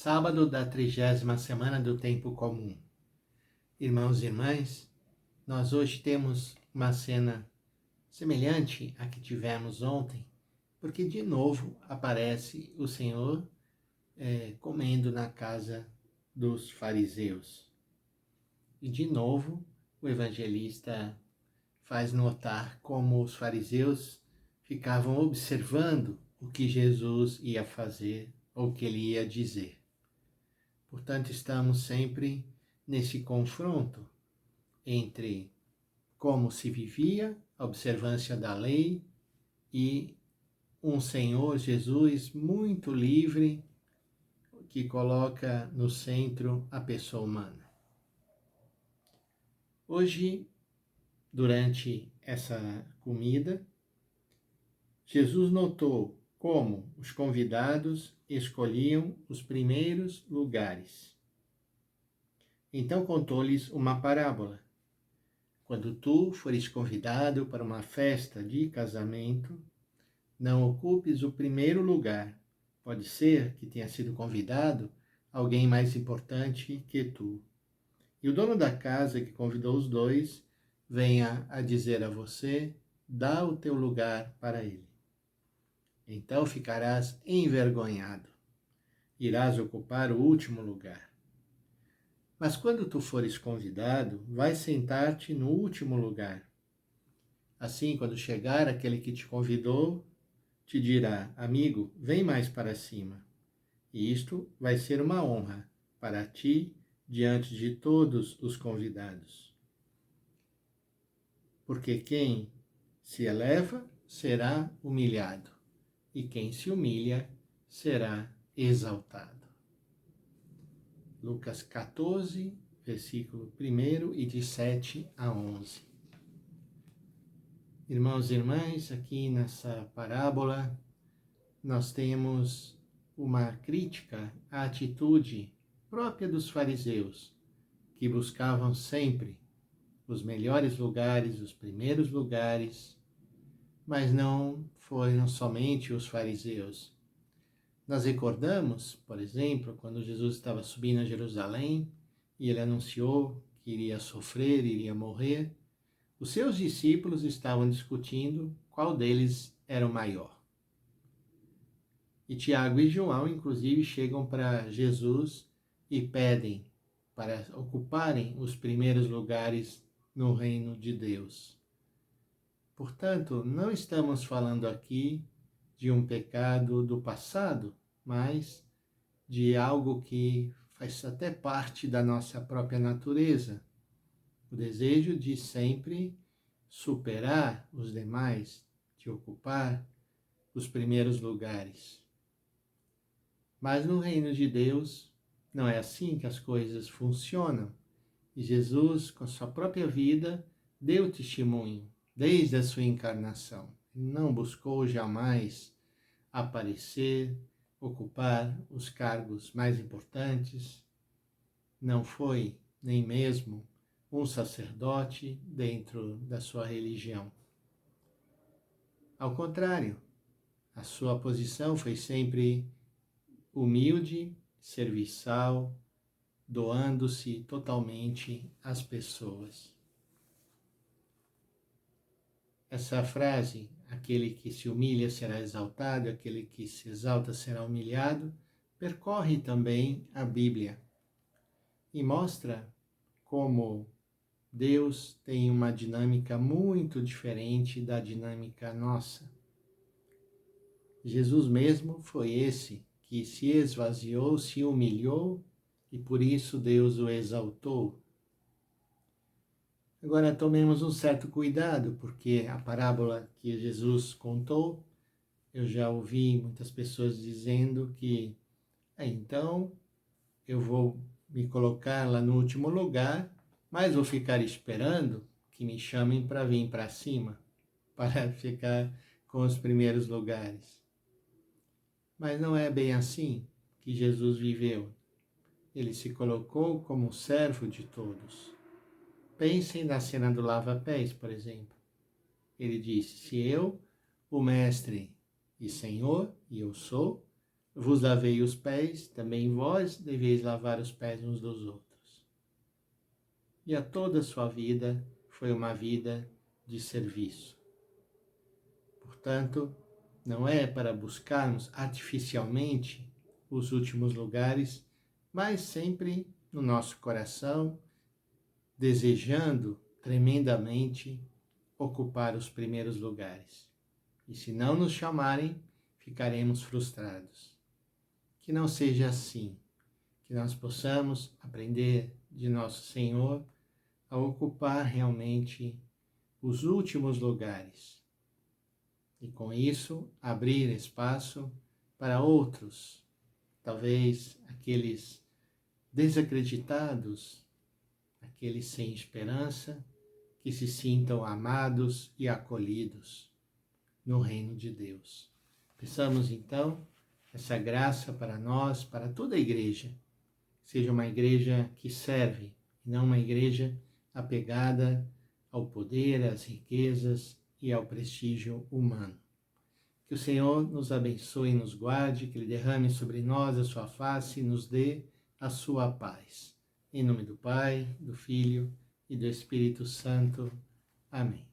Sábado da 30ª semana do Tempo Comum. Irmãos e irmãs, nós hoje temos uma cena semelhante à que tivemos ontem, porque de novo aparece o Senhor comendo na casa dos fariseus. E de novo o evangelista faz notar como os fariseus ficavam observando o que Jesus ia fazer ou o que ele ia dizer. Portanto, estamos sempre nesse confronto entre como se vivia a observância da lei e um Senhor Jesus muito livre que coloca no centro a pessoa humana. Hoje, durante essa comida, Jesus notou como os convidados escolhiam os primeiros lugares. Então contou-lhes uma parábola. Quando tu fores convidado para uma festa de casamento, não ocupes o primeiro lugar. Pode ser que tenha sido convidado alguém mais importante que tu. E o dono da casa que convidou os dois venha a dizer a você: dá o teu lugar para ele. Então ficarás envergonhado. Irás ocupar o último lugar. Mas quando tu fores convidado, vai sentar-te no último lugar. Assim, quando chegar aquele que te convidou, te dirá: amigo, vem mais para cima. E isto vai ser uma honra para ti diante de todos os convidados. Porque quem se eleva será humilhado, e quem se humilha será exaltado. Lucas 14, versículo 1 e de 7 a 11. Irmãos e irmãs, aqui nessa parábola nós temos uma crítica à atitude própria dos fariseus, que buscavam sempre os melhores lugares, os primeiros lugares, mas não foram somente os fariseus. Nós recordamos, por exemplo, quando Jesus estava subindo a Jerusalém e ele anunciou que iria sofrer, iria morrer, os seus discípulos estavam discutindo qual deles era o maior. E Tiago e João, inclusive, chegam para Jesus e pedem para ocuparem os primeiros lugares no reino de Deus. Portanto, não estamos falando aqui de um pecado do passado, mas de algo que faz até parte da nossa própria natureza. O desejo de sempre superar os demais, de ocupar os primeiros lugares. Mas no reino de Deus não é assim que as coisas funcionam. E Jesus, com sua própria vida, deu testemunho desde a sua encarnação. Ele não buscou jamais aparecer, ocupar os cargos mais importantes. Não foi nem mesmo um sacerdote dentro da sua religião. Ao contrário, a sua posição foi sempre humilde, serviçal, doando-se totalmente às pessoas. Essa frase, aquele que se humilha será exaltado, aquele que se exalta será humilhado, percorre também a Bíblia e mostra como Deus tem uma dinâmica muito diferente da dinâmica nossa. Jesus mesmo foi esse que se esvaziou, se humilhou e por isso Deus o exaltou. Agora tomemos um certo cuidado, porque a parábola que Jesus contou, eu já ouvi muitas pessoas dizendo que então eu vou me colocar lá no último lugar, mas vou ficar esperando que me chamem para vir para cima, para ficar com os primeiros lugares. Mas não é bem assim que Jesus viveu. Ele se colocou como servo de todos. Pensem na cena do lava-pés, por exemplo. Ele disse: se eu, o mestre e senhor, e eu sou, vos lavei os pés, também vós deveis lavar os pés uns dos outros. E a toda a sua vida foi uma vida de serviço. Portanto, não é para buscarmos artificialmente os últimos lugares, mas sempre no nosso coração, desejando tremendamente ocupar os primeiros lugares. E se não nos chamarem, ficaremos frustrados. Que não seja assim, que nós possamos aprender de nosso Senhor a ocupar realmente os últimos lugares. E com isso, abrir espaço para outros, talvez aqueles desacreditados, aqueles sem esperança, que se sintam amados e acolhidos no reino de Deus. Peçamos então essa graça para nós, para toda a igreja, seja uma igreja que serve, e não uma igreja apegada ao poder, às riquezas e ao prestígio humano. Que o Senhor nos abençoe e nos guarde, que Ele derrame sobre nós a sua face e nos dê a sua paz. Em nome do Pai, do Filho e do Espírito Santo. Amém.